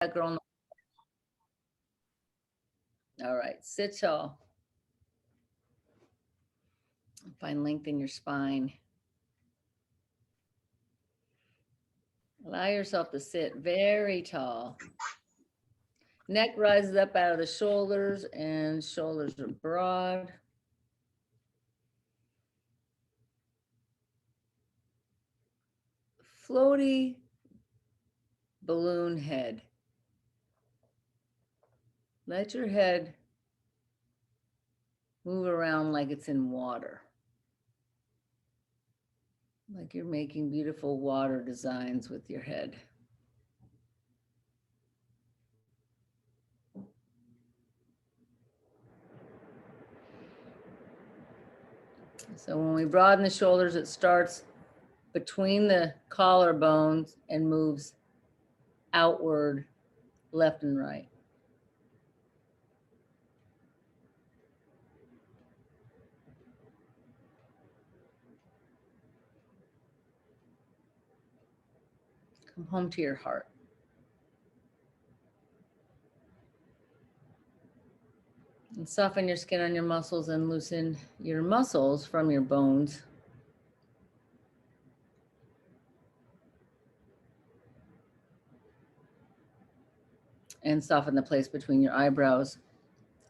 that girl. All right, sit tall. Find length in your spine. Allow yourself to sit very tall. Neck rises up out of the shoulders and shoulders are broad. Floaty balloon head. Let your head move around like it's in water. Like you're making beautiful water designs with your head. So when we broaden the shoulders, it starts between the collarbones and moves outward, left and right. Come home to your heart. And soften your skin on your muscles and loosen your muscles from your bones. And soften the place between your eyebrows.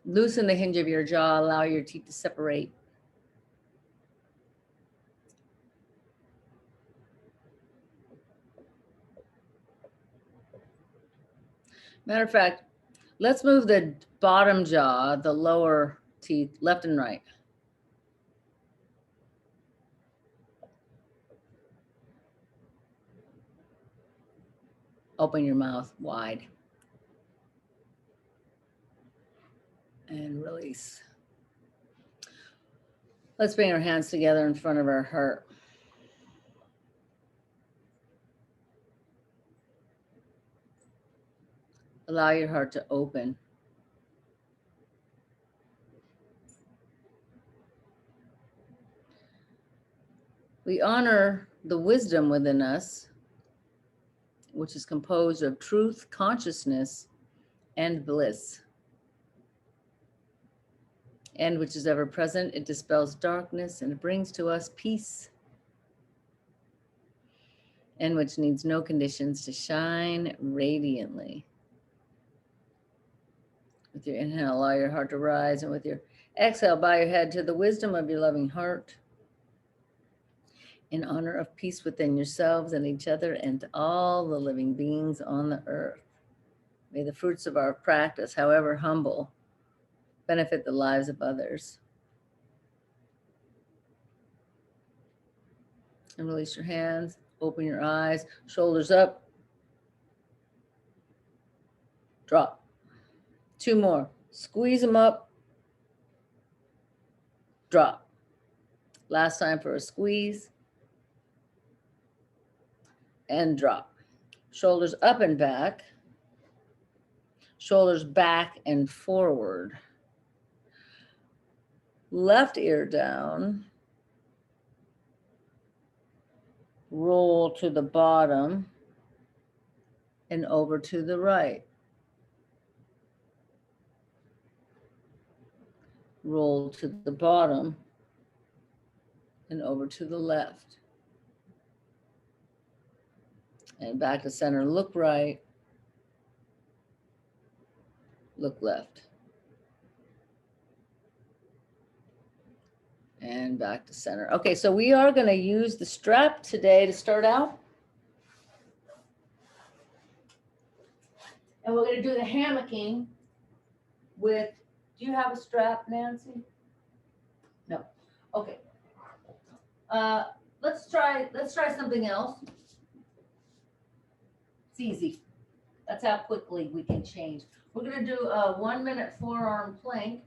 Loosen the hinge of your jaw, allow your teeth to separate. Matter of fact, let's move the bottom jaw, the lower teeth, left and right. Open your mouth wide. And release. Let's bring our hands together in front of our heart. Allow your heart to open. We honor the wisdom within us, which is composed of truth, consciousness, and bliss. And which is ever present, it dispels darkness and it brings to us peace. And which needs no conditions to shine radiantly. With your inhale, allow your heart to rise, and with your exhale, bow your head to the wisdom of your loving heart. In honor of peace within yourselves and each other and all the living beings on the earth. May the fruits of our practice, however humble, benefit the lives of others. And release your hands, open your eyes, shoulders up, drop. 2 more, squeeze them up, drop. Last time for a squeeze, and drop. Shoulders up and back, shoulders back and forward. Left ear down, roll to the bottom and over to the right. Roll to the bottom and over to the left. And back to center, look right, look left. And back to center. Okay, so we are going to use the strap today to start out. And we're going to do the hammocking with, do you have a strap, Nancy? No. Okay. Let's try something else. It's easy. That's how quickly we can change. We're going to do a 1-minute forearm plank.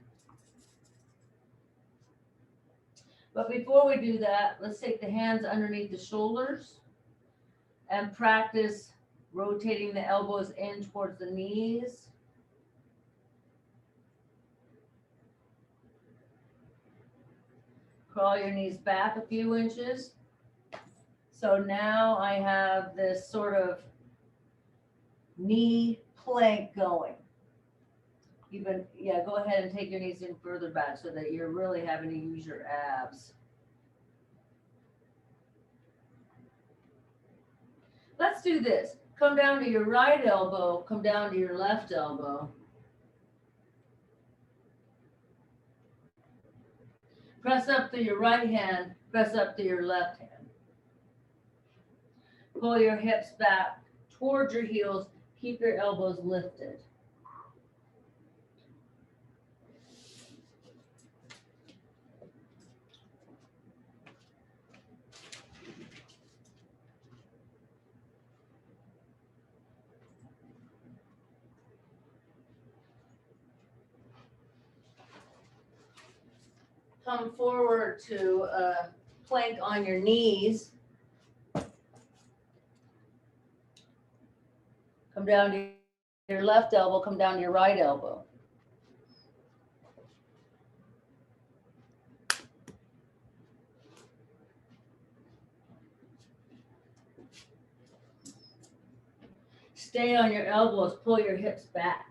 But before we do that, let's take the hands underneath the shoulders and practice rotating the elbows in towards the knees. Crawl your knees back a few inches. So now I have this sort of knee plank going. Even, yeah, go ahead and take your knees in further back so that you're really having to use your abs. Let's do this. Come down to your right elbow, come down to your left elbow. Press up through your right hand, press up through your left hand. Pull your hips back towards your heels, keep your elbows lifted. Come forward to a plank on your knees. Come down to your left elbow, come down to your right elbow. Stay on your elbows, pull your hips back.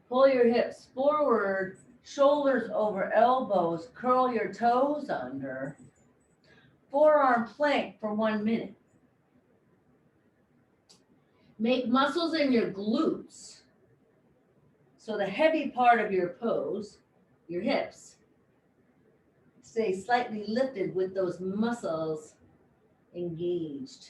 Pull your hips forward, shoulders over elbows, curl your toes under. Forearm plank for 1 minute. Make muscles in your glutes. So the heavy part of your pose, your hips, stay slightly lifted with those muscles engaged.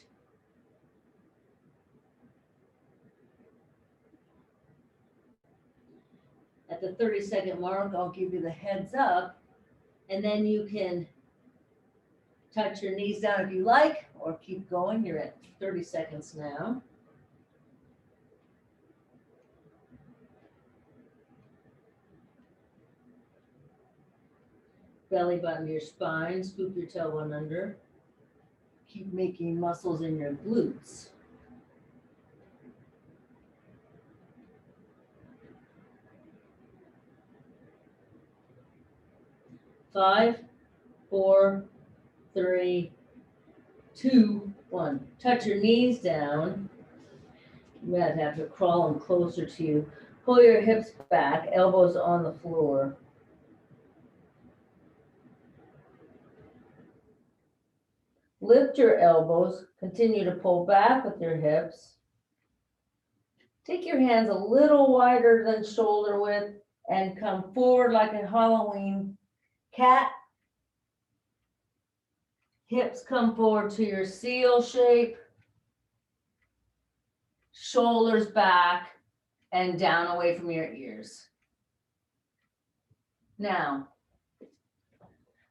At the 30-second mark, I'll give you the heads up, and then you can touch your knees down if you like, or keep going. You're at 30 seconds now. Belly button to your spine, scoop your tailbone under. Keep making muscles in your glutes. Five, 4, 3, 2, 1. Touch your knees down. You might have to crawl them closer to you. Pull your hips back, elbows on the floor. Lift your elbows, continue to pull back with your hips. Take your hands a little wider than shoulder width and come forward like a Halloween cat. Hips come forward to your seal shape. Shoulders back and down away from your ears. Now,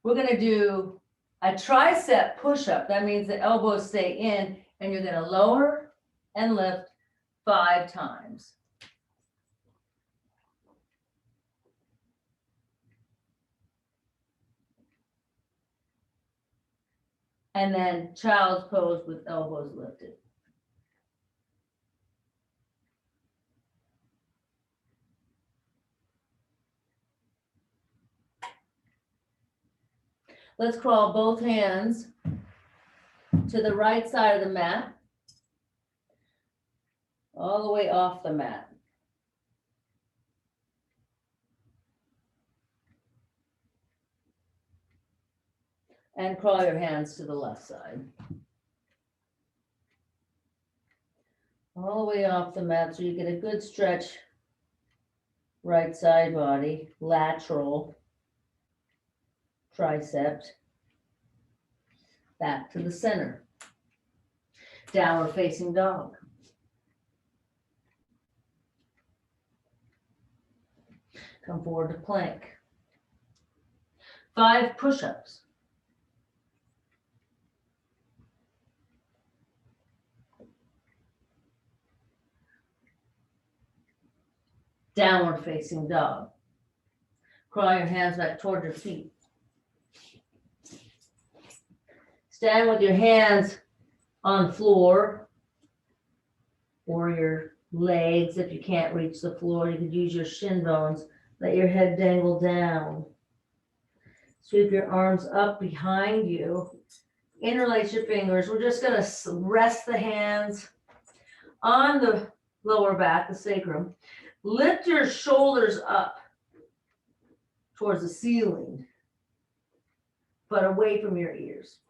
we're going to do a tricep push-up. That means the elbows stay in, and you're going to lower and lift 5 times. And then child's pose with elbows lifted. Let's crawl both hands to the right side of the mat, all the way off the mat. And crawl your hands to the left side. All the way off the mat so you get a good stretch, right side body, lateral, tricep, back to the center. Downward facing dog. Come forward to plank. 5 push-ups. Downward facing dog. Crawl your hands back toward your feet. Stand with your hands on floor or your legs. If you can't reach the floor, you could use your shin bones. Let your head dangle down. Sweep your arms up behind you. Interlace your fingers. We're just going to rest the hands on the lower back, the sacrum. Lift your shoulders up towards the ceiling, but away from your ears.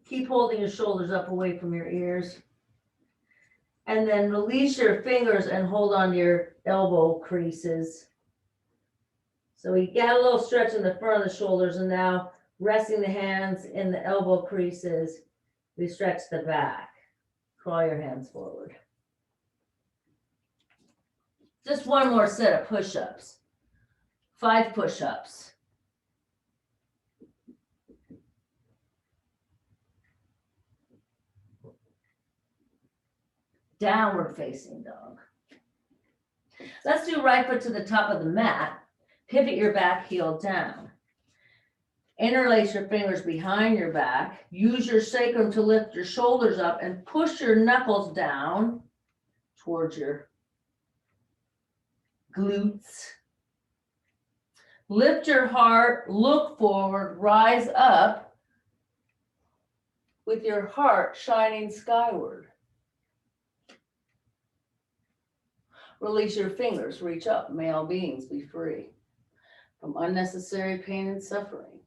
Keep holding your shoulders up away from your ears. And then release your fingers and hold on to your elbow creases. So we got a little stretch in the front of the shoulders, and now resting the hands in the elbow creases, we stretch the back. Crawl your hands forward. Just one more set of push-ups. 5 push-ups. Downward facing dog. Let's do right foot to the top of the mat. Pivot your back heel down. Interlace your fingers behind your back. Use your sacrum to lift your shoulders up and push your knuckles down towards your glutes. Lift your heart, look forward, rise up with your heart shining skyward. Release your fingers, reach up. May all beings be free from unnecessary pain and suffering.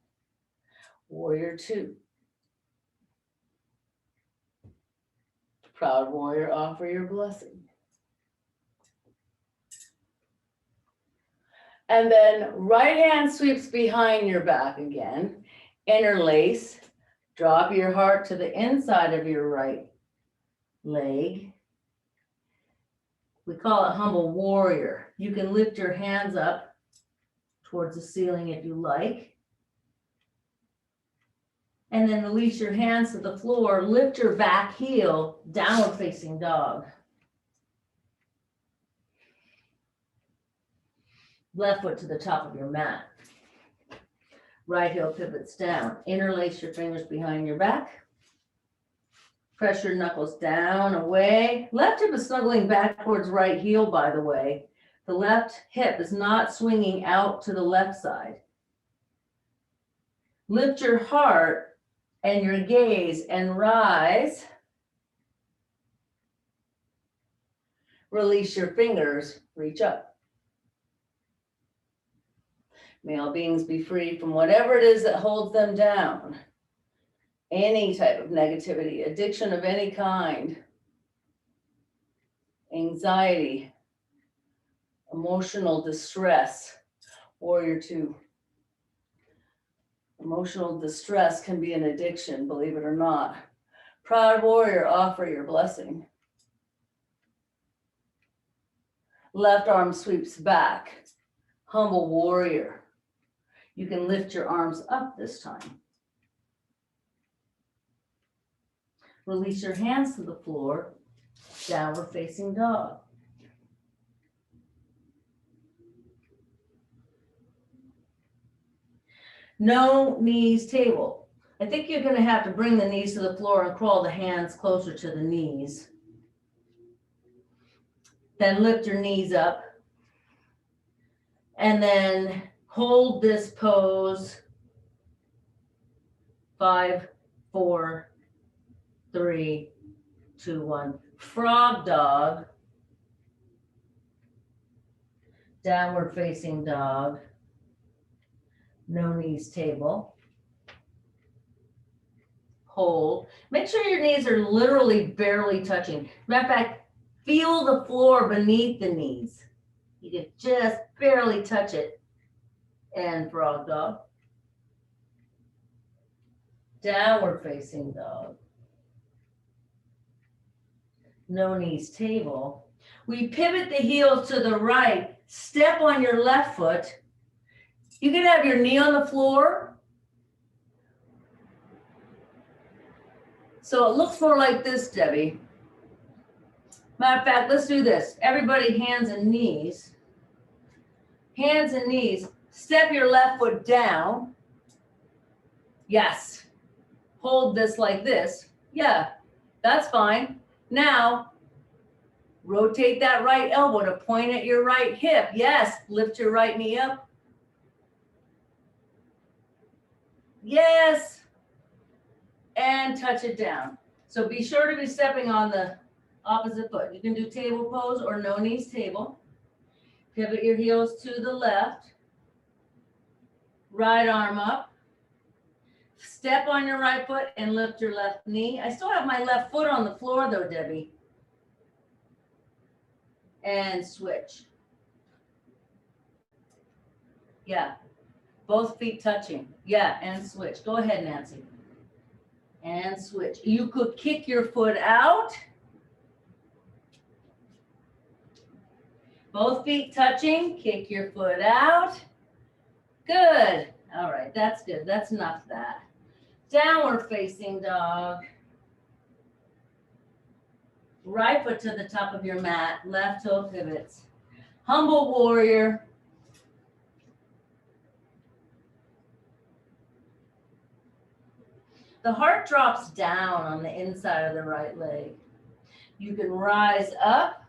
Warrior 2. Proud warrior, offer your blessing. And then right hand sweeps behind your back again. Interlace. Drop your heart to the inside of your right leg. We call it humble warrior. You can lift your hands up towards the ceiling if you like. And then release your hands to the floor. Lift your back heel, downward facing dog. Left foot to the top of your mat. Right heel pivots down. Interlace your fingers behind your back. Press your knuckles down, away. Left hip is snuggling back towards right heel, by the way. The left hip is not swinging out to the left side. Lift your heart and your gaze and rise. Release your fingers, reach up. May all beings be free from whatever it is that holds them down. Any type of negativity, addiction of any kind, anxiety, emotional distress. Warrior 2. Emotional distress can be an addiction, believe it or not. Proud warrior, offer your blessing. Left arm sweeps back. Humble warrior. You can lift your arms up this time. Release your hands to the floor, downward facing dog. No knees table. I think you're going to have to bring the knees to the floor and crawl the hands closer to the knees. Then lift your knees up. And then hold this pose. 5, 4, 3, 2, 1. Frog dog. Downward facing dog. No knees table. Hold. Make sure your knees are literally barely touching. Matter of fact, feel the floor beneath the knees. You can just barely touch it. And frog dog. Downward facing dog. No knees table. We pivot the heels to the right. Step on your left foot. You can have your knee on the floor. So it looks more like this, Debbie. Matter of fact, let's do this. Everybody, hands and knees. Hands and knees. Step your left foot down. Yes. Hold this like this. Yeah, that's fine. Now, Rotate that right elbow to point at your right hip. Yes, lift your right knee up. Yes. And touch it down. So be sure to be stepping on the opposite foot. You can do table pose or no knees table. Pivot your heels to the left. Right arm up. Step on your right foot and lift your left knee. I still have my left foot on the floor though, Debbie. And switch. Yeah. Both feet touching. Yeah, and switch. Go ahead, Nancy. And switch. You could kick your foot out. Both feet touching. Kick your foot out. Good. All right, that's good. That's enough of that. Downward facing dog. Right foot to the top of your mat. Left toe pivots. Humble warrior. The heart drops down on the inside of the right leg. You can rise up,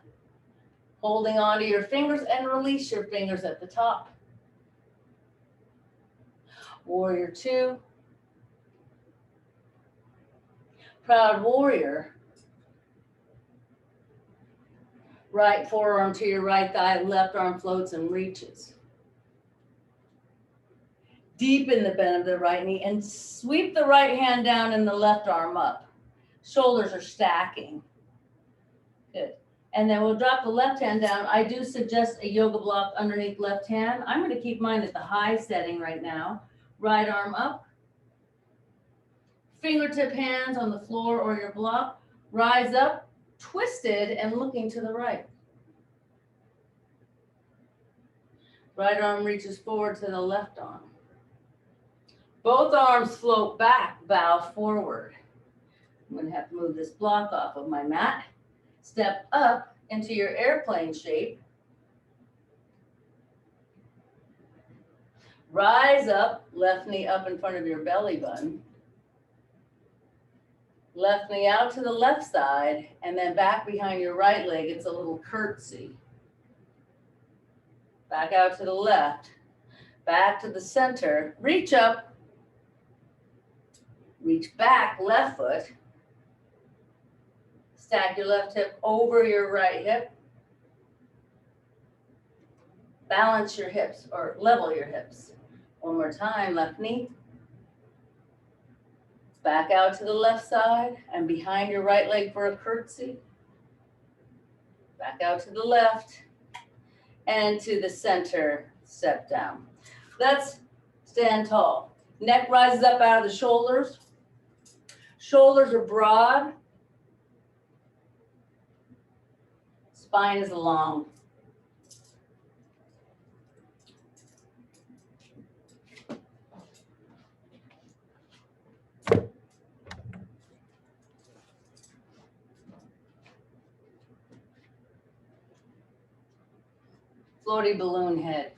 holding onto your fingers, and release your fingers at the top. Warrior 2. Proud warrior. Right forearm to your right thigh, left arm floats and reaches. Deepen the bend of the right knee and sweep the right hand down and the left arm up. Shoulders are stacking. Good. And then we'll drop the left hand down. I do suggest a yoga block underneath left hand. I'm going to keep mine at the high setting right now. Right arm up. Fingertip hands on the floor or your block. Rise up, twisted and looking to the right. Right arm reaches forward to the left arm. Both arms float back, bow forward. I'm going to have to move this block off of my mat. Step up into your airplane shape. Rise up, left knee up in front of your belly button. Left knee out to the left side, and then back behind your right leg. It's a little curtsy. Back out to the left. Back to the center. Reach up. Reach back, left foot. Stack your left hip over your right hip. Balance your hips or level your hips. One more time, left knee. Back out to the left side and behind your right leg for a curtsy. Back out to the left and to the center, step down. Let's stand tall. Neck rises up out of the shoulders. Shoulders are broad. Spine is long. Floaty balloon head.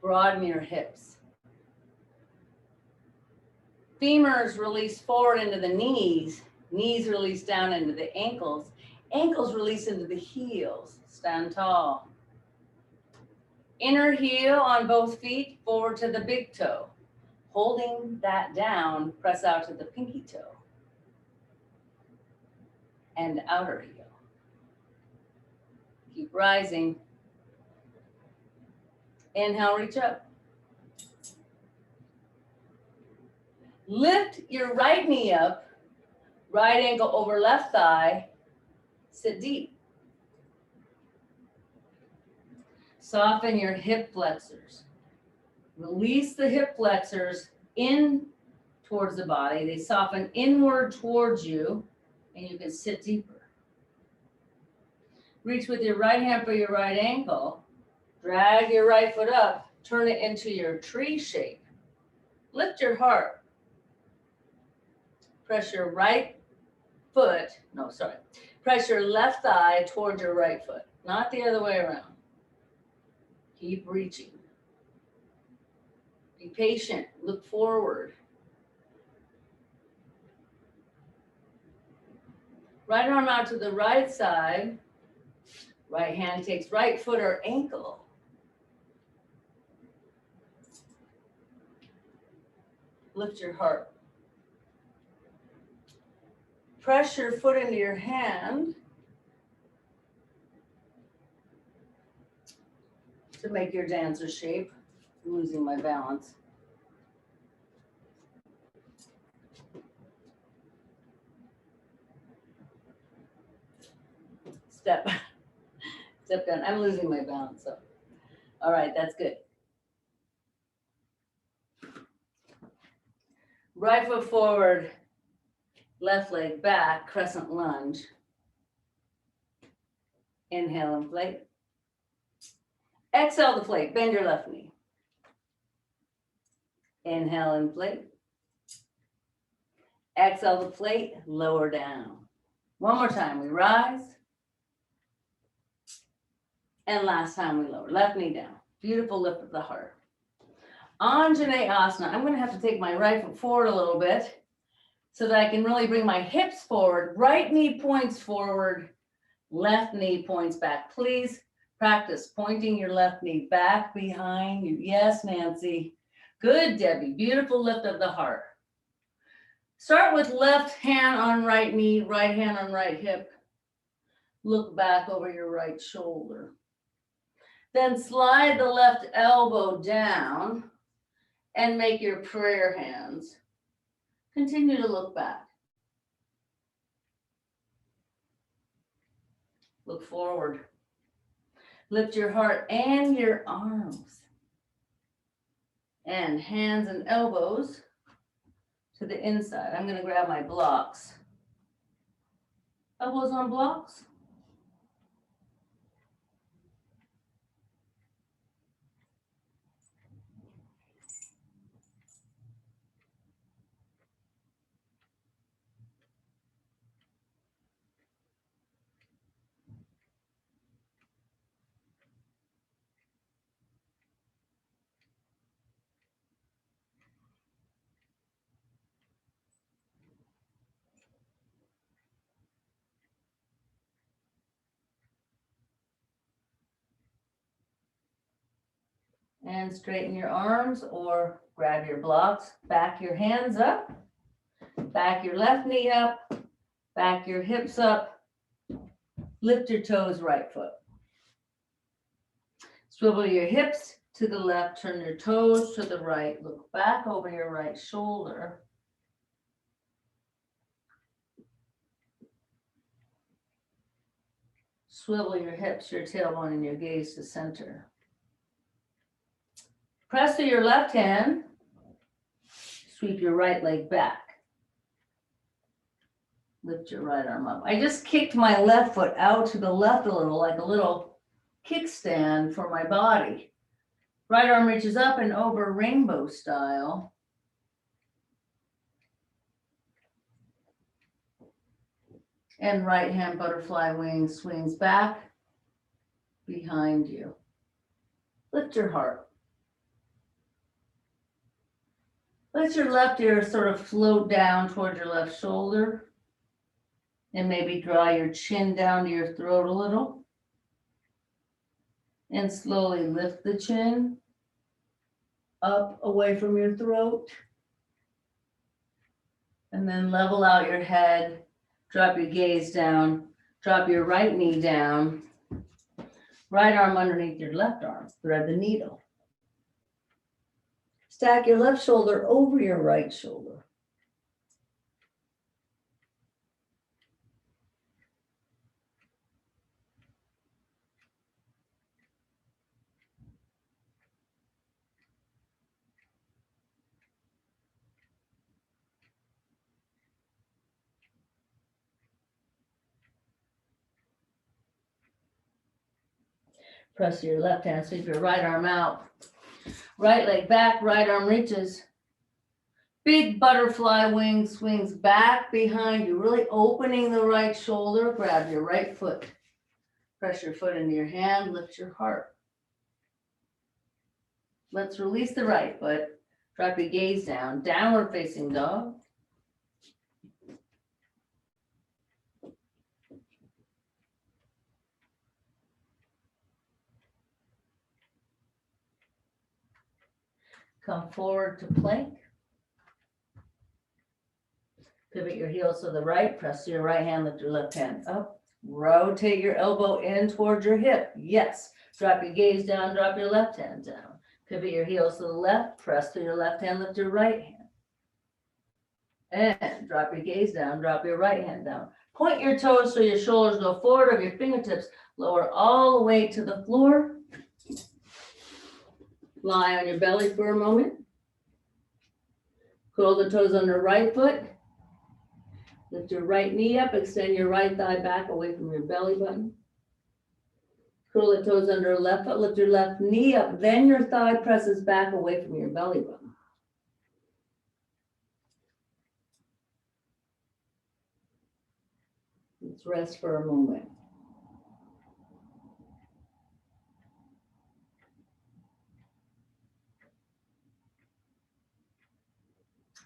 Broaden your hips. Femurs release forward into the knees. Knees release down into the ankles. Ankles release into the heels. Stand tall. Inner heel on both feet, forward to the big toe. Holding that down, press out to the pinky toe. And outer heel. Keep rising. Inhale, reach up. Lift your right knee up, right ankle over left thigh, sit deep. Soften your hip flexors. Release the hip flexors in towards the body. They soften inward towards you, and you can sit deeper. Reach with your right hand for your right ankle. Drag your right foot up. Turn it into your tree shape. Lift your heart. Press your press your left thigh towards your right foot, not the other way around. Keep reaching. Be patient, look forward. Right arm out to the right side. Right hand takes right foot or ankle. Lift your heart. Press your foot into your hand to make your dancer shape. I'm losing my balance. Step down. I'm losing my balance. So, all right, that's good. Right foot forward, left leg back, crescent lunge. Inhale, inflate. Exhale, deflate. Bend your left knee. Inhale, inflate. Exhale, deflate. Lower down. One more time. We rise. And last time we lower. Left knee down. Beautiful lift of the heart. Anjaneyasana. I'm going to have to take my right foot forward a little bit so that I can really bring my hips forward. Right knee points forward. Left knee points back. Please practice pointing your left knee back behind you. Yes, Nancy. Good, Debbie. Beautiful lift of the heart. Start with left hand on right knee, right hand on right hip. Look back over your right shoulder. Then slide the left elbow down and make your prayer hands. Continue to look back. Look forward. Lift your heart and your arms. And hands and elbows to the inside. I'm going to grab my blocks. Elbows on blocks. And straighten your arms or grab your blocks. Back your hands up. Back your left knee up. Back your hips up. Lift your toes, right foot. Swivel your hips to the left. Turn your toes to the right. Look back over your right shoulder. Swivel your hips, your tailbone, and your gaze to center. Press to your left hand. Sweep your right leg back. Lift your right arm up. I just kicked my left foot out to the left a little, like a little kickstand for my body. Right arm reaches up and over, rainbow style. And right hand butterfly wing swings back behind you. Lift your heart. Let your left ear sort of float down toward your left shoulder. And maybe draw your chin down to your throat a little. And slowly lift the chin up away from your throat. And then level out your head. Drop your gaze down. Drop your right knee down. Right arm underneath your left arm. Thread the needle. Stack your left shoulder over your right shoulder. Press your left hand, sweep your right arm out. Right leg back, right arm reaches. Big butterfly wing swings back behind you, really opening the right shoulder. Grab your right foot. Press your foot into your hand, lift your heart. Let's release the right foot. Drop your gaze down, downward facing dog. Come forward to plank. Pivot your heels to the right, press to your right hand, lift your left hand up. Rotate your elbow in towards your hip. Yes. Drop your gaze down, drop your left hand down. Pivot your heels to the left, press to your left hand, lift your right hand. And drop your gaze down, drop your right hand down. Point your toes so your shoulders go forward of your fingertips. Lower all the way to the floor. Lie on your belly for a moment. Curl the toes under the right foot. Lift your right knee up, extend your right thigh back away from your belly button. Curl the toes under your left foot, lift your left knee up, then your thigh presses back away from your belly button. Let's rest for a moment.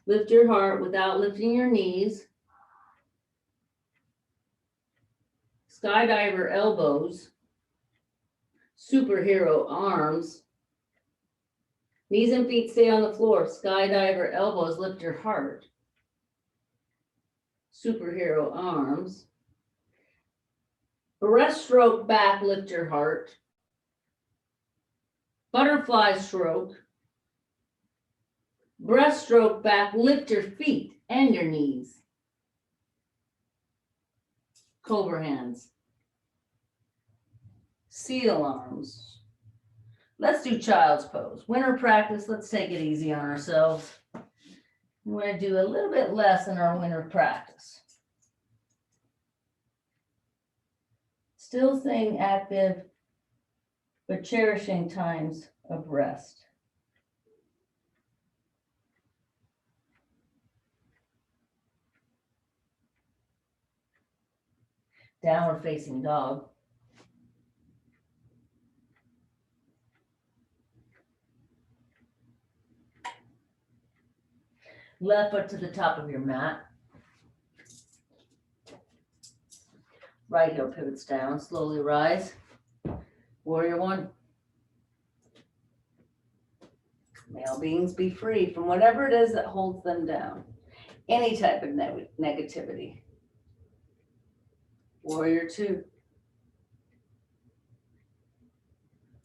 Lift your heart without lifting your knees. Skydiver elbows. Superhero arms. Knees and feet stay on the floor. Skydiver elbows, lift your heart. Superhero arms. Breaststroke back, lift your heart. Butterfly stroke. Breaststroke back, lift your feet and your knees. Cobra hands. Seal arms. Let's do child's pose. Winter practice, let's take it easy on ourselves. We're going to do a little bit less in our winter practice. Still staying active, but cherishing times of rest. Downward facing dog. Left foot to the top of your mat. Right heel pivots down, slowly rise. Warrior one. Male beings be free from whatever it is that holds them down. Any type of negativity. Warrior two.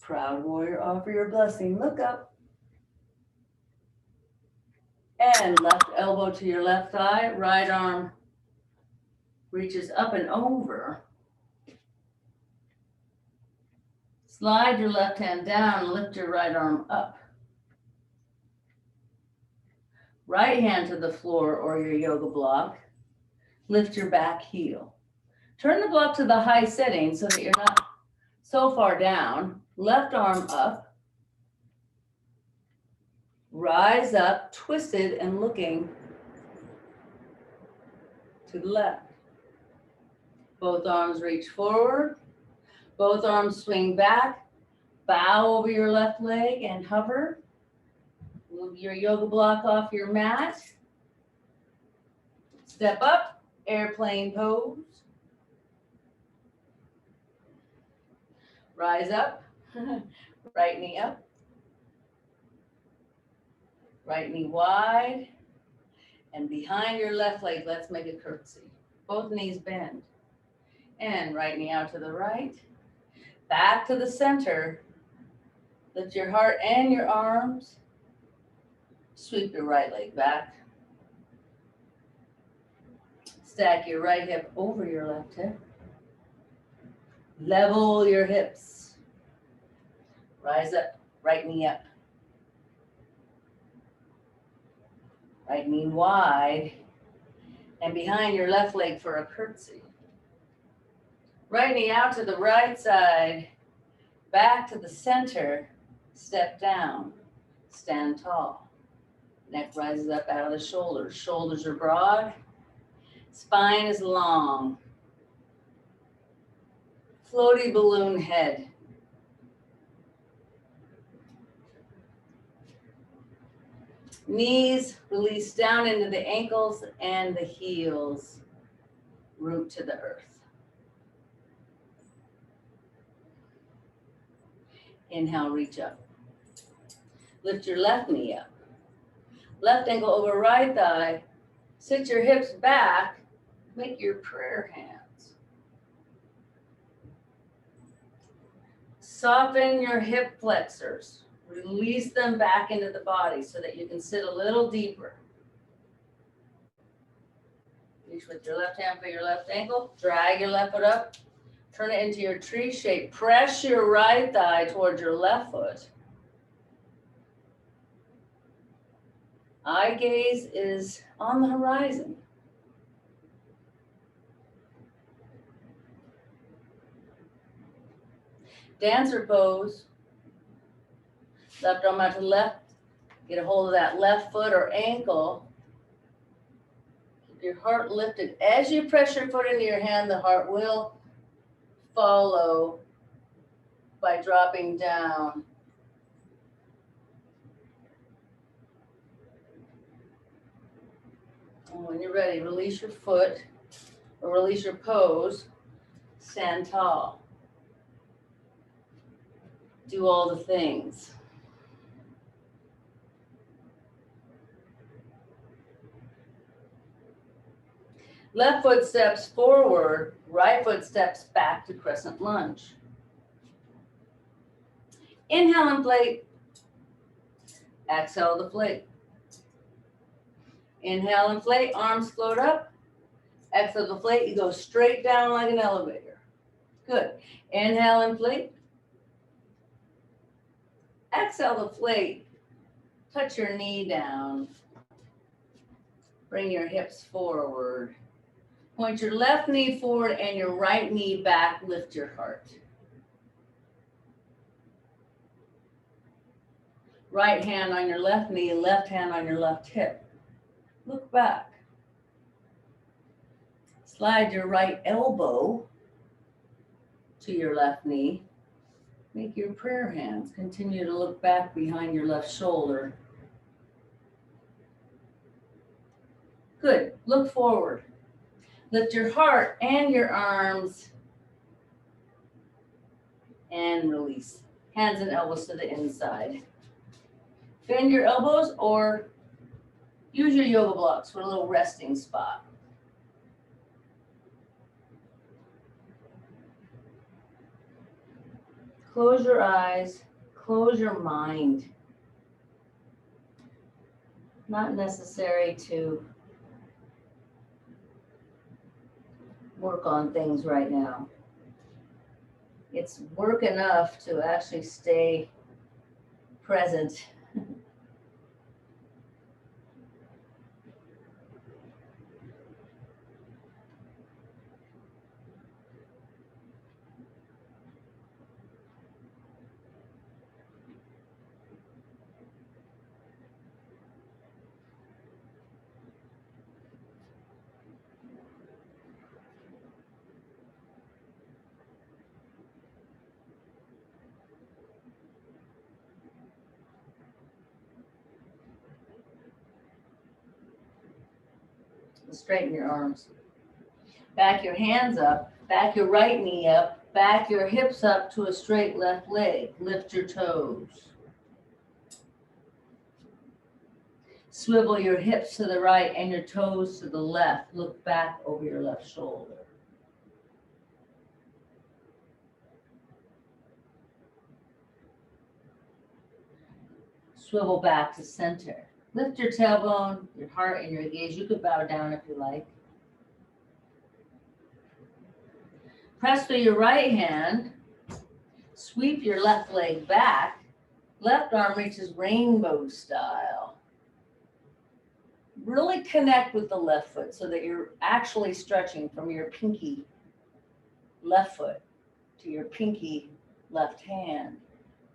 Proud warrior, offer your blessing. Look up. And left elbow to your left thigh. Right arm reaches up and over. Slide your left hand down, lift your right arm up. Right hand to the floor or your yoga block. Lift your back heel. Turn the block to the high setting so that you're not so far down. Left arm up. Rise up, twisted and looking to the left. Both arms reach forward. Both arms swing back. Bow over your left leg and hover. Move your yoga block off your mat. Step up, airplane pose. Rise up, right knee up. Right knee wide. And behind your left leg, let's make a curtsy. Both knees bend. And right knee out to the right. Back to the center. Lift your heart and your arms. Sweep your right leg back. Stack your right hip over your left hip. Level your hips. Rise up, right knee up. Right knee wide. And behind your left leg for a curtsy. Right knee out to the right side. Back to the center. Step down. Stand tall. Neck rises up out of the shoulders. Shoulders are broad. Spine is long. Floaty balloon head. Knees release down into the ankles and the heels. Root to the earth. Inhale, reach up. Lift your left knee up. Left ankle over right thigh. Sit your hips back. Make your prayer hands. Soften your hip flexors. Release them back into the body so that you can sit a little deeper. Reach with your left hand for your left ankle. Drag your left foot up. Turn it into your tree shape. Press your right thigh towards your left foot. Eye gaze is on the horizon. Dancer pose. Left arm out to the left. Get a hold of that left foot or ankle. Keep your heart lifted. As you press your foot into your hand, the heart will follow by dropping down. And when you're ready, release your foot or release your pose. Stand tall. Do all the things. Left foot steps forward, right foot steps back to crescent lunge. Inhale, inflate. Exhale, deflate. Inhale, inflate, arms float up. Exhale, deflate, you go straight down like an elevator. Good. Inhale, inflate. Exhale, deflate. Touch your knee down. Bring your hips forward. Point your left knee forward and your right knee back. Lift your heart. Right hand on your left knee, left hand on your left hip. Look back. Slide your right elbow to your left knee. Make your prayer hands. Continue to look back behind your left shoulder. Good. Look forward. Lift your heart and your arms and release. Hands and elbows to the inside. Bend your elbows or use your yoga blocks for a little resting spot. Close your eyes, close your mind. Not necessary to work on things right now. It's work enough to actually stay present. Straighten your arms. Back your hands up. Back your right knee up. Back your hips up to a straight left leg. Lift your toes. Swivel your hips to the right and your toes to the left. Look back over your left shoulder. Swivel back to center. Lift your tailbone, your heart, and your gaze. You could bow down if you like. Press through your right hand. Sweep your left leg back. Left arm reaches rainbow style. Really connect with the left foot so that you're actually stretching from your pinky left foot to your pinky left hand.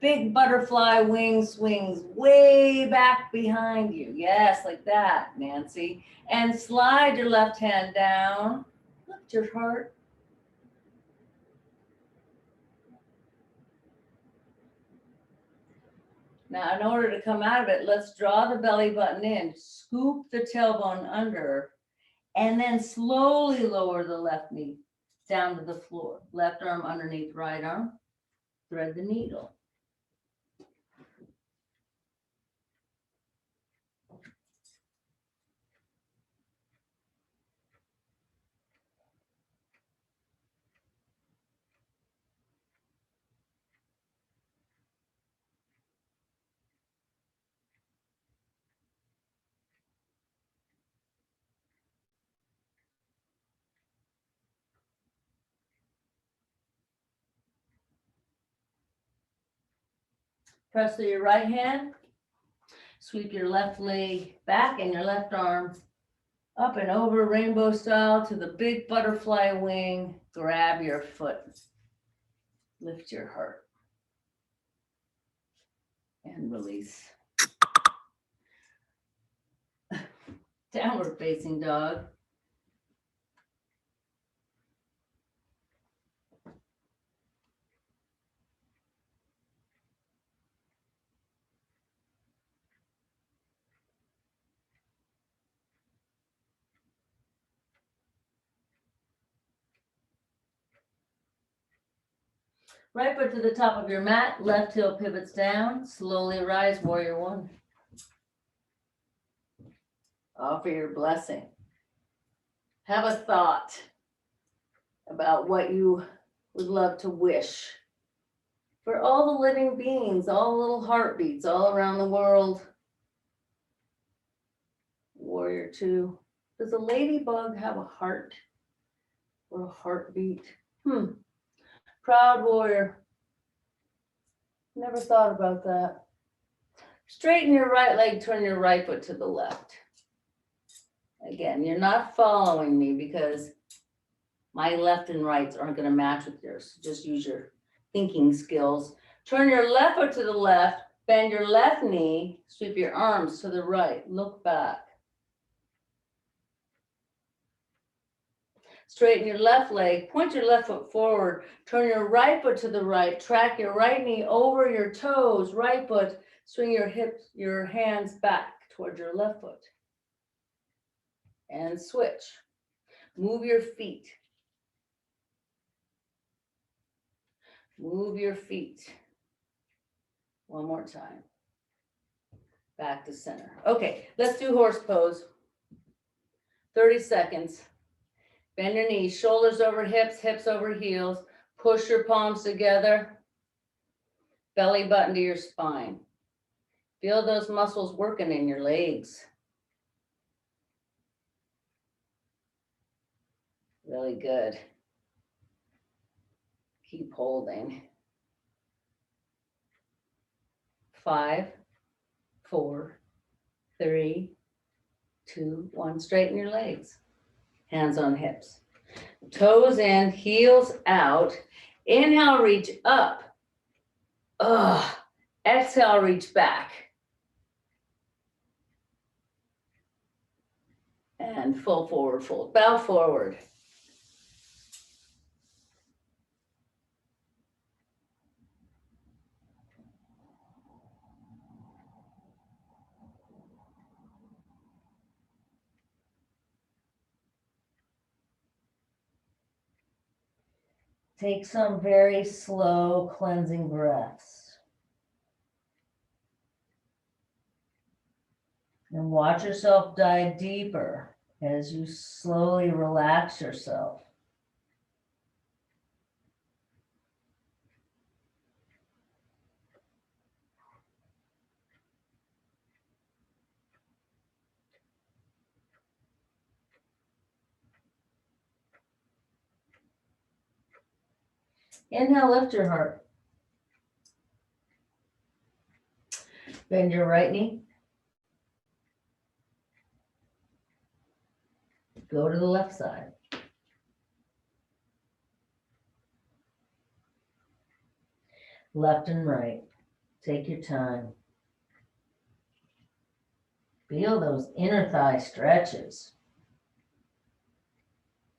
Big butterfly wing swings way back behind you. Yes, like that, Nancy. And slide your left hand down. Lift your heart. Now, in order to come out of it, let's draw the belly button in. Scoop the tailbone under. And then slowly lower the left knee down to the floor. Left arm underneath right arm. Thread the needle. Press through your right hand. Sweep your left leg back and your left arm up and over rainbow style to the big butterfly wing. Grab your foot. Lift your heart. And release. Downward facing dog. Right foot to the top of your mat, left heel pivots down, slowly rise, warrior one. Offer your blessing. Have a thought about what you would love to wish for all the living beings, all the little heartbeats all around the world. Warrior two. Does a ladybug have a heart or a heartbeat? Proud warrior. Never thought about that. Straighten your right leg, turn your right foot to the left. Again, you're not following me because my left and rights aren't going to match with yours. Just use your thinking skills. Turn your left foot to the left, bend your left knee, sweep your arms to the right, look back. Straighten your left leg, point your left foot forward, turn your right foot to the right, track your right knee over your toes, right foot, swing your hips, your hands back towards your left foot. And switch. Move your feet. Move your feet. One more time. Back to center. Okay, let's do horse pose. 30 seconds. Bend your knees, shoulders over hips, hips over heels. Push your palms together. Belly button to your spine. Feel those muscles working in your legs. Really good. Keep holding. 5, 4, 3, 2, 1. Straighten your legs. Hands on hips. Toes in, heels out. Inhale, reach up. Exhale, reach back. And full forward fold. Bow forward. Take some very slow cleansing breaths. And watch yourself dive deeper as you slowly relax yourself. Inhale, lift your heart. Bend your right knee. Go to the left side. Left and right. Take your time. Feel those inner thigh stretches.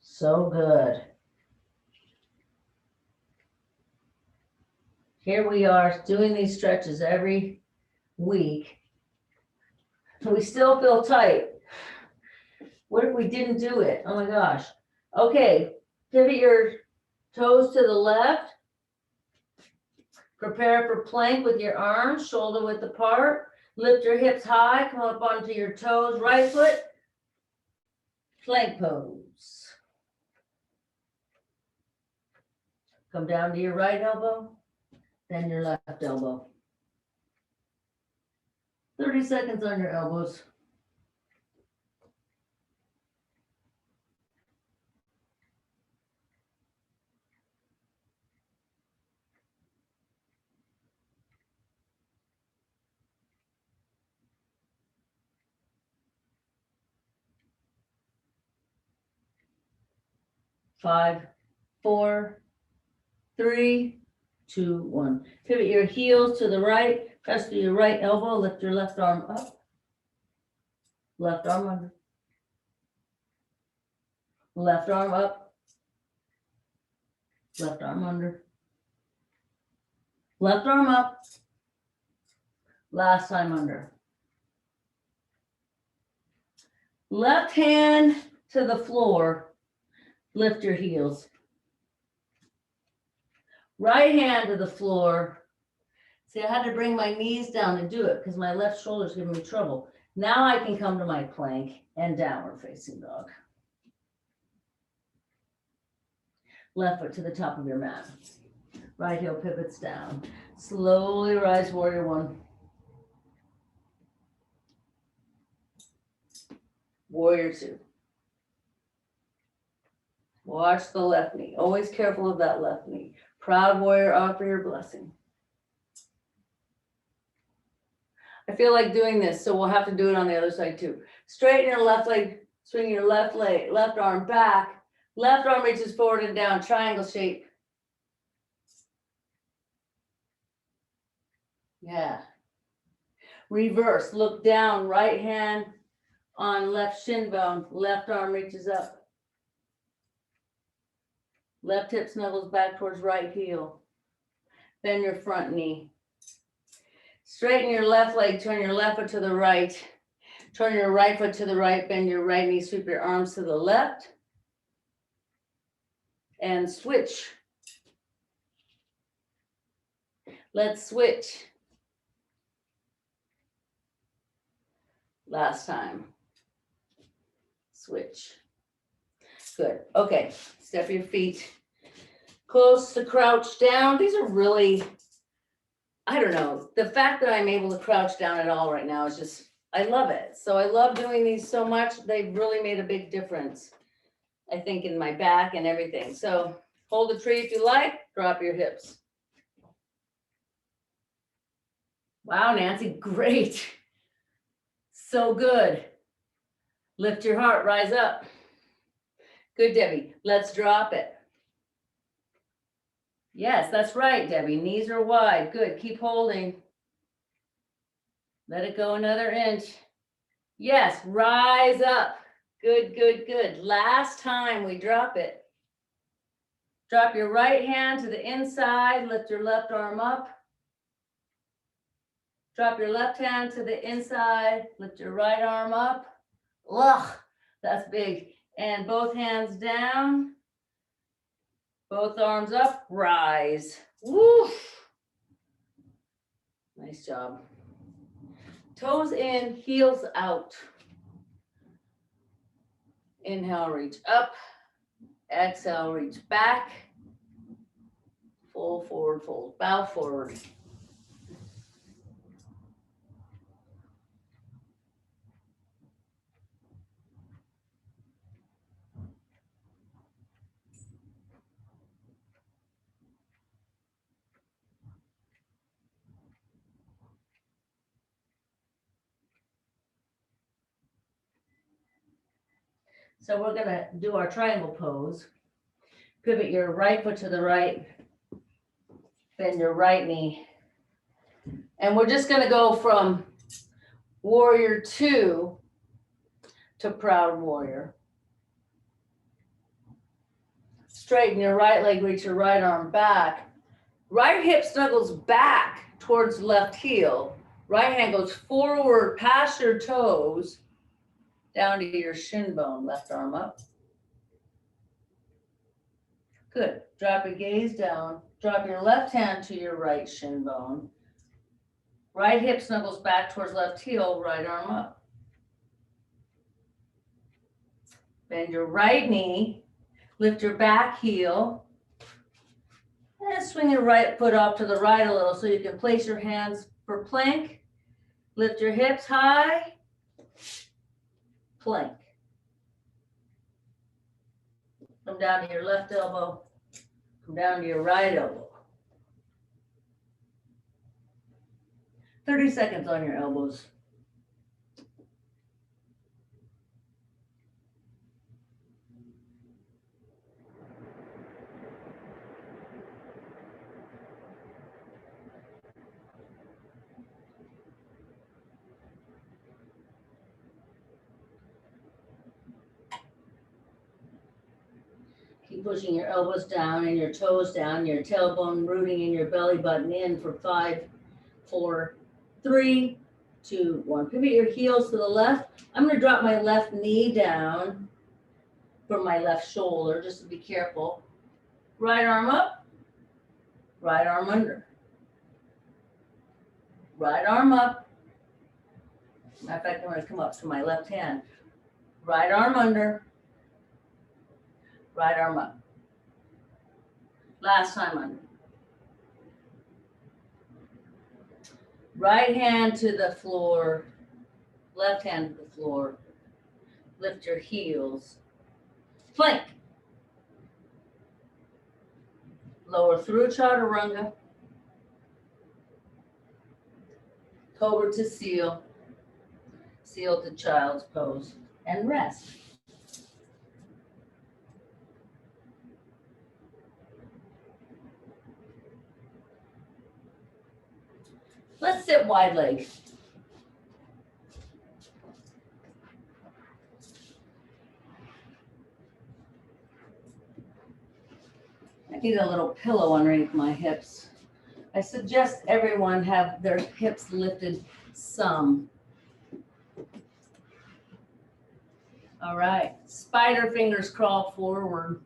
So good. Here we are doing these stretches every week. We still feel tight. What if we didn't do it? Oh my gosh. Okay, pivot your toes to the left. Prepare for plank with your arms, shoulder width apart. Lift your hips high, come up onto your toes. Right foot, plank pose. Come down to your right elbow, then your left elbow. 30 seconds on your elbows. 5, 4, 3, 2, 1. Pivot your heels to the right, press through your right elbow, lift your left arm up, left arm under, left arm up, left arm under, left arm up, last time under. Left hand to the floor, lift your heels. Right hand to the floor. See, I had to bring my knees down to do it because my left shoulder is giving me trouble. Now I can come to my plank and downward facing dog. Left foot to the top of your mat. Right heel pivots down. Slowly rise, warrior one. Warrior two. Watch the left knee. Always careful of that left knee. Proud warrior, offer your blessing. I feel like doing this, so we'll have to do it on the other side too. Straighten your left leg, swing your left leg, left arm back. Left arm reaches forward and down, triangle shape. Yeah. Reverse, look down, right hand on left shin bone, left arm reaches up. Left hip snuggles back towards right heel. Bend your front knee. Straighten your left leg, turn your left foot to the right. Turn your right foot to the right, bend your right knee, sweep your arms to the left. And switch. Let's switch. Last time. Switch. Good. Okay. Step your feet close to crouch down. These are really, I don't know. The fact that I'm able to crouch down at all right now is just, I love it. So I love doing these so much. They've really made a big difference, I think, in my back and everything. So hold a tree if you like, drop your hips. Wow, Nancy, great. So good. Lift your heart, rise up. Good, Debbie. Let's drop it. Yes, that's right, Debbie. Knees are wide. Good. Keep holding. Let it go another inch. Yes, rise up. Good, good, good. Last time we drop it. Drop your right hand to the inside. Lift your left arm up. Drop your left hand to the inside. Lift your right arm up. Ugh, that's big. And both hands down. Both arms up. Rise. Woo. Nice job. Toes in, heels out. Inhale, reach up. Exhale, reach back. Fold forward, fold. Bow forward. So we're going to do our triangle pose. Pivot your right foot to the right. Bend your right knee. And we're just going to go from warrior two to proud warrior. Straighten your right leg, reach your right arm back. Right hip snuggles back towards left heel. Right hand goes forward past your toes down to your shin bone. Left arm up. Good. Drop your gaze down. Drop your left hand to your right shin bone. Right hip snuggles back towards left heel. Right arm up. Bend your right knee. Lift your back heel. And swing your right foot off to the right a little so you can place your hands for plank. Lift your hips high. Plank. Come down to your left elbow. Come down to your right elbow. 30 seconds on your elbows. Keep pushing your elbows down and your toes down, your tailbone rooting in your belly button in for 5, 4, 3, 2, 1. Pivot your heels to the left. I'm going to drop my left knee down from my left shoulder, just to be careful. Right arm up, right arm under. Right arm up. Matter of fact, I'm going to come up to my left hand. Right arm under, right arm up. Last time under. Right hand to the floor, left hand to the floor. Lift your heels. Plank. Lower through chaturanga. Cobra to seal. Seal to child's pose. And rest. Let's sit wide leg. I need a little pillow underneath my hips. I suggest everyone have their hips lifted some. All right, spider fingers crawl forward.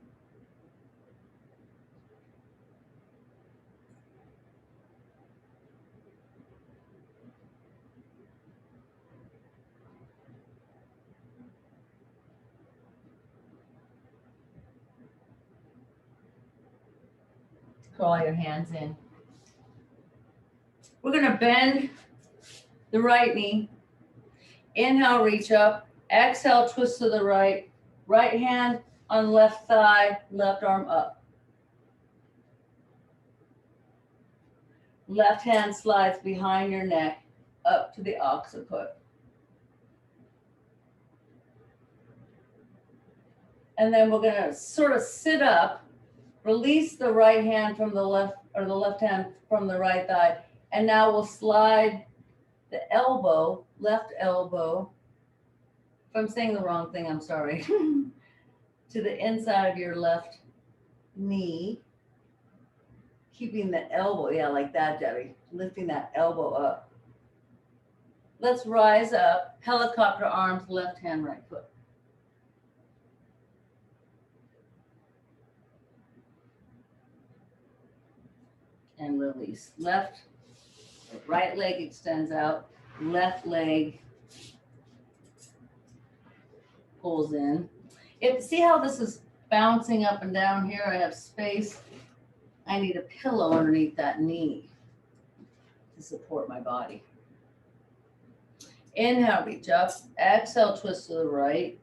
Crawl your hands in. We're gonna bend the right knee. Inhale, reach up. Exhale, twist to the right. Right hand on left thigh, left arm up. Left hand slides behind your neck, up to the occiput. And then we're gonna sort of sit up, release the right hand from the left, or the left hand from the right thigh. And now we'll slide the elbow, left elbow, if I'm saying the wrong thing, I'm sorry, to the inside of your left knee. Keeping the elbow, yeah, like that, Debbie, lifting that elbow up. Let's rise up, helicopter arms, left hand, right foot. And release. Left, right leg extends out, left leg pulls in. See how this is bouncing up and down here? I have space. I need a pillow underneath that knee to support my body. Inhale, reach up. Exhale, twist to the right.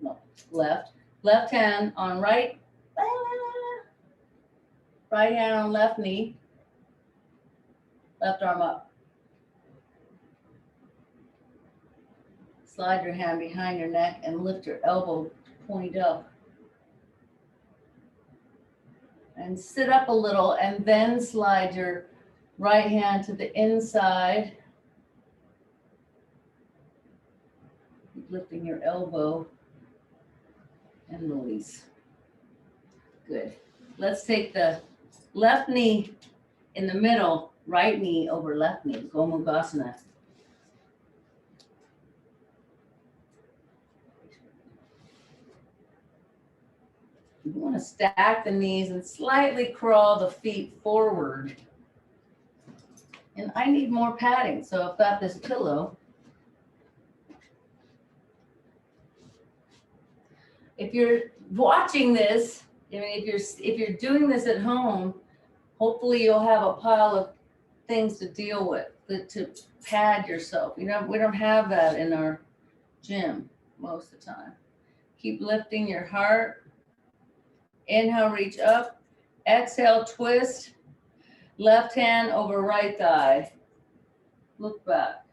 No, left. Left hand on right. Right hand on left knee. Left arm up. Slide your hand behind your neck and lift your elbow to point up. And sit up a little and then slide your right hand to the inside. Keep lifting your elbow and release. Good. Let's take the left knee in the middle, right knee over left knee, Gomukhasana. You want to stack the knees and slightly crawl the feet forward. And I need more padding, so I've got this pillow. If you're watching this, I mean, if you're doing this at home, hopefully you'll have a pile of things to deal with, to pad yourself. You know, we don't have that in our gym most of the time. Keep lifting your heart. Inhale, reach up. Exhale, twist. Left hand over right thigh. Look back.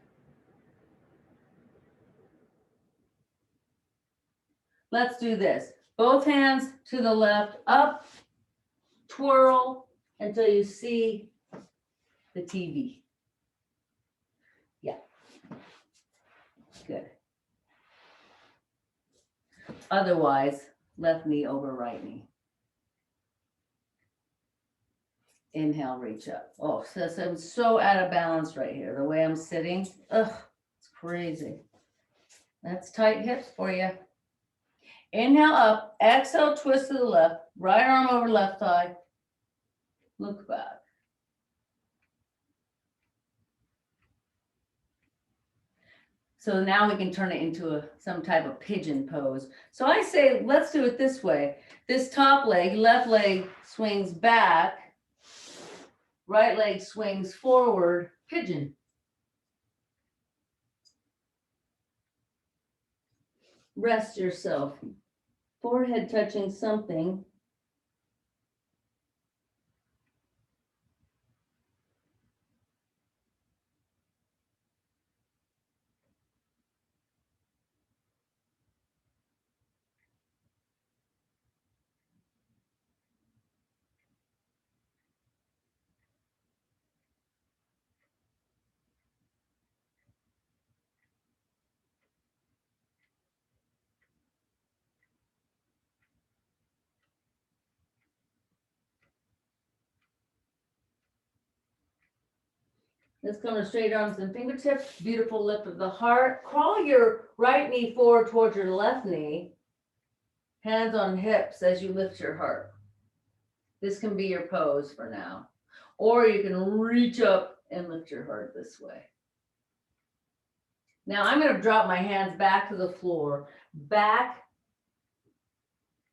Let's do this. Both hands to the left, up, twirl until you see the TV. Yeah. Good. Otherwise, left knee over right knee. Inhale, reach up. Oh, I'm so out of balance right here. The way I'm sitting, ugh, it's crazy. That's tight hips for you. Inhale up, exhale, twist to the left, right arm over left thigh. Look back. So now we can turn it into some type of pigeon pose. So I say, let's do it this way. This top leg, left leg swings back, right leg swings forward, pigeon. Rest yourself. Forehead touching something. Let's come to straight arms and fingertips. Beautiful lift of the heart. Crawl your right knee forward towards your left knee. Hands on hips as you lift your heart. This can be your pose for now. Or you can reach up and lift your heart this way. Now I'm going to drop my hands back to the floor. Back,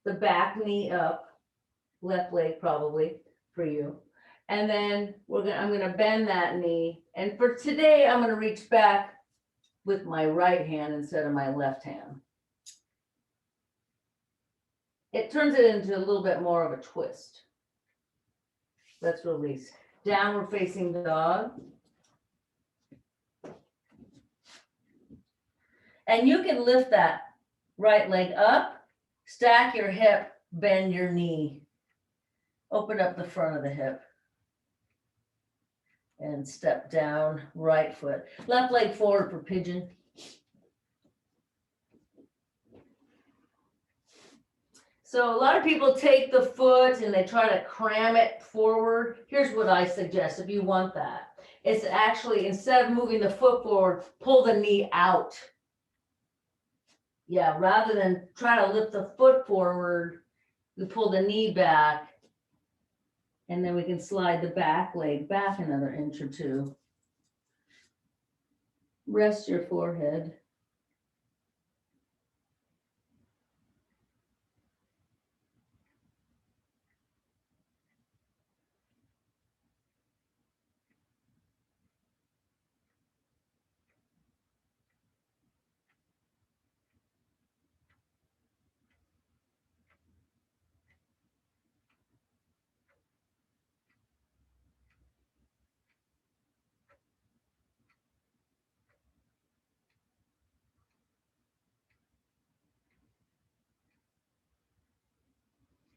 the back knee up. Left leg probably for you. And then I'm going to bend that knee. And for today, I'm going to reach back with my right hand instead of my left hand. It turns it into a little bit more of a twist. Let's release. Downward facing dog. And you can lift that right leg up, stack your hip, bend your knee. Open up the front of the hip. And step down, right foot. Left leg forward for pigeon. So a lot of people take the foot and they try to cram it forward. Here's what I suggest if you want that. It's actually, instead of moving the foot forward, pull the knee out. Yeah, rather than try to lift the foot forward, we pull the knee back. And then we can slide the back leg back another inch or two. Rest your forehead.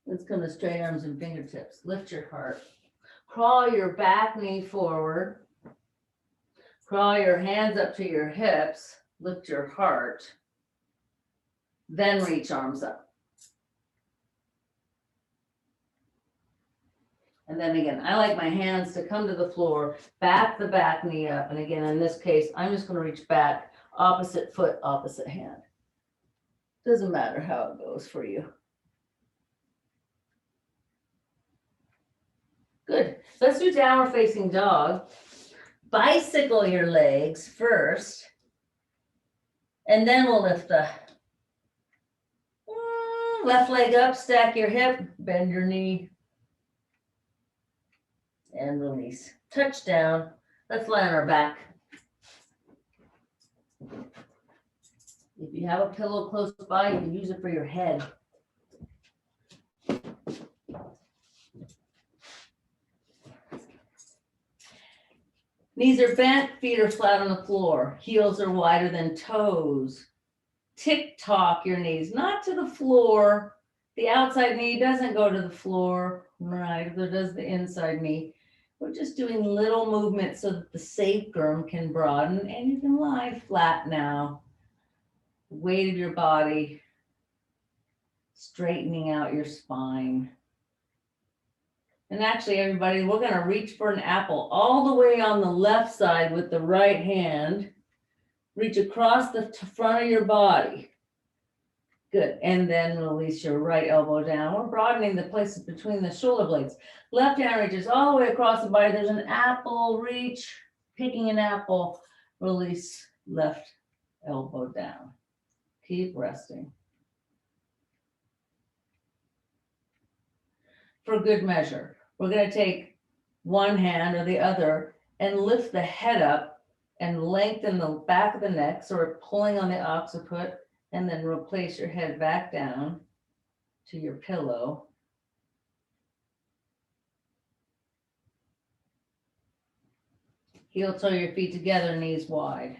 Let's come to straight arms and fingertips. Lift your heart. Crawl your back knee forward. Crawl your hands up to your hips. Lift your heart. Then reach arms up. And then again, I like my hands to come to the floor, back the back knee up. And again, in this case, I'm just going to reach back, opposite foot, opposite hand. Doesn't matter how it goes for you. Good. Let's do downward facing dog. Bicycle your legs first. And then we'll lift the left leg up, stack your hip, bend your knee. And release. Touchdown. Let's lie on our back. If you have a pillow close by, you can use it for your head. Knees are bent, feet are flat on the floor. Heels are wider than toes. Tick-tock your knees, not to the floor. The outside knee doesn't go to the floor, right? There does the inside knee. We're just doing little movements so that the sacrum can broaden and you can lie flat now. Weight of your body straightening out your spine. And actually, everybody, we're going to reach for an apple all the way on the left side with the right hand. Reach across the front of your body. Good. And then release your right elbow down. We're broadening the places between the shoulder blades. Left hand reaches all the way across the body. There's an apple reach, picking an apple. Release left elbow down. Keep resting. For good measure, we're going to take one hand or the other and lift the head up and lengthen the back of the neck, sort of pulling on the occiput, and then replace your head back down to your pillow. Heel toe your feet together, knees wide.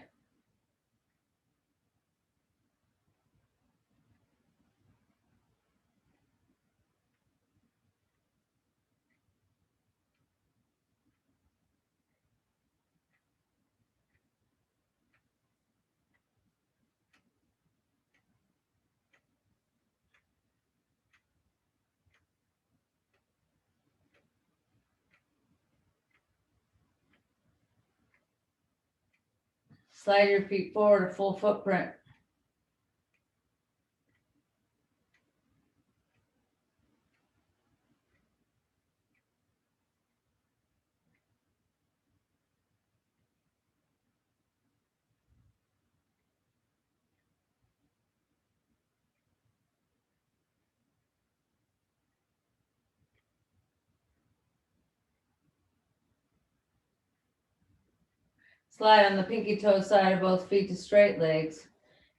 Slide your feet forward, a full footprint. Slide on the pinky toe side of both feet to straight legs.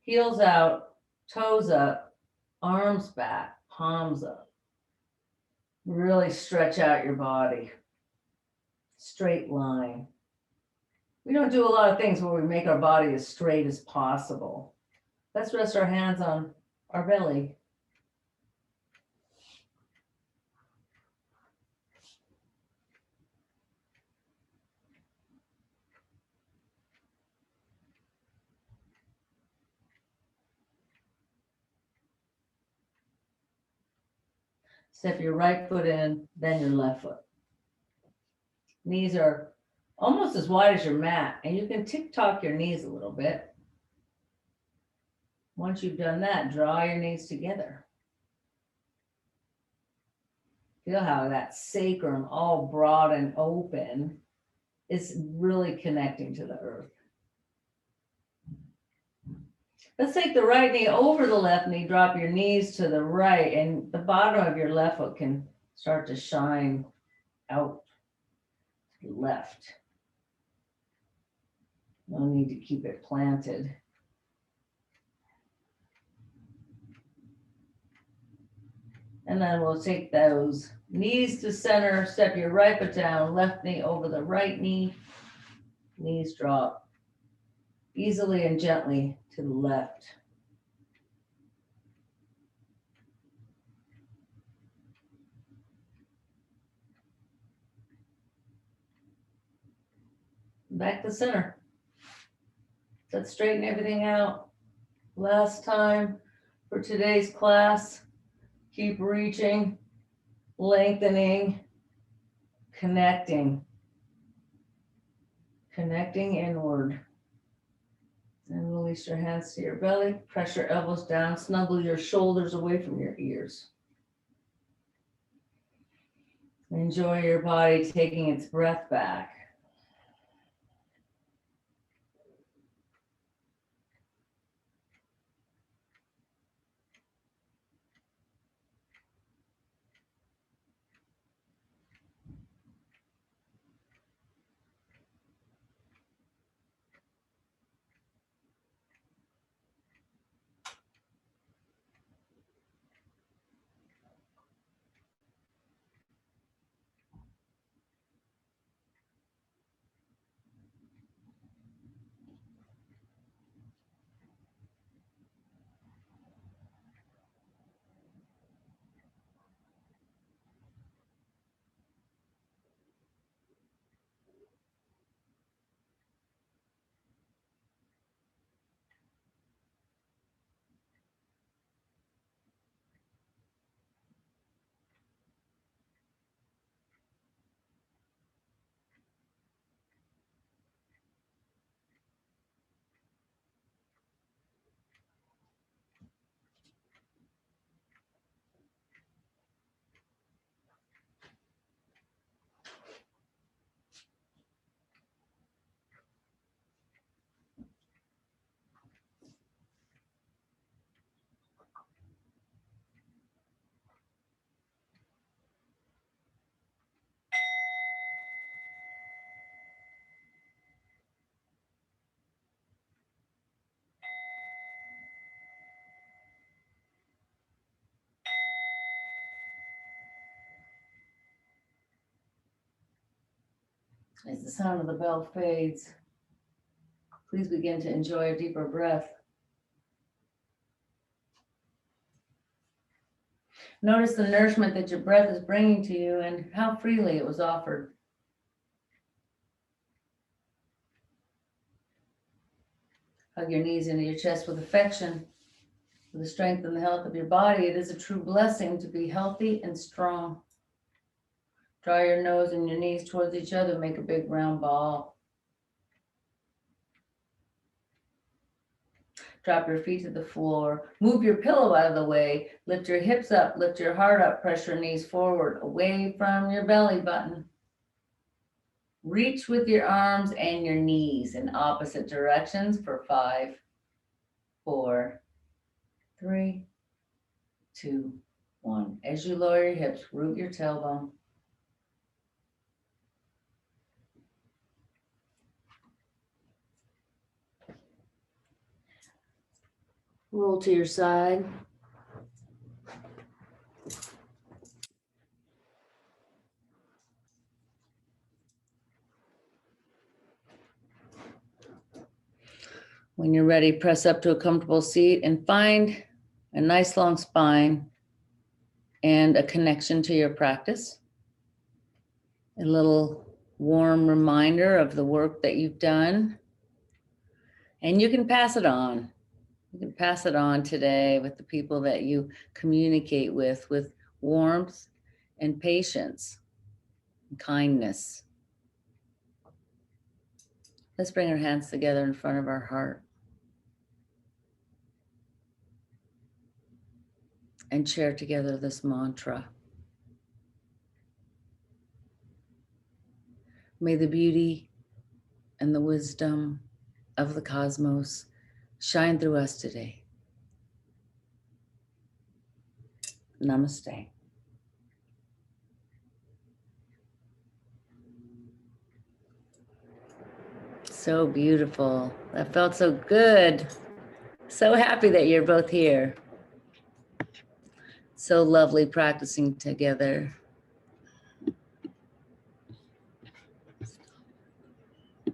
Heels out, toes up, arms back, palms up. Really stretch out your body. Straight line. We don't do a lot of things where we make our body as straight as possible. Let's rest our hands on our belly. Step your right foot in, then your left foot. Knees are almost as wide as your mat, and you can tick-tock your knees a little bit. Once you've done that, draw your knees together. Feel how that sacrum, all broad and open, is really connecting to the earth. Let's take the right knee over the left knee, drop your knees to the right, and the bottom of your left foot can start to shine out to the left. No need to keep it planted. And then we'll take those knees to center, step your right foot down, left knee over the right knee, knees drop easily and gently to the left. Back to center. Let's straighten everything out. Last time for today's class. Keep reaching, lengthening, connecting inward. And release your hands to your belly. Press your elbows down. Snuggle your shoulders away from your ears. Enjoy your body taking its breath back. As the sound of the bell fades, please begin to enjoy a deeper breath. Notice the nourishment that your breath is bringing to you and how freely it was offered. Hug your knees into your chest with affection. For the strength and the health of your body, it is a true blessing to be healthy and strong. Draw your nose and your knees towards each other. Make a big round ball. Drop your feet to the floor. Move your pillow out of the way. Lift your hips up. Lift your heart up. Press your knees forward, away from your belly button. Reach with your arms and your knees in opposite directions for 5, 4, 3, 2, 1. As you lower your hips, root your tailbone. Roll to your side. When you're ready, press up to a comfortable seat and find a nice long spine and a connection to your practice. A little warm reminder of the work that you've done. And you can pass it on. You can pass it on today with the people that you communicate with warmth and patience and kindness. Let's bring our hands together in front of our heart and share together this mantra. May the beauty and the wisdom of the cosmos shine through us today. Namaste. So beautiful. That felt so good. So happy that you're both here. So lovely practicing together.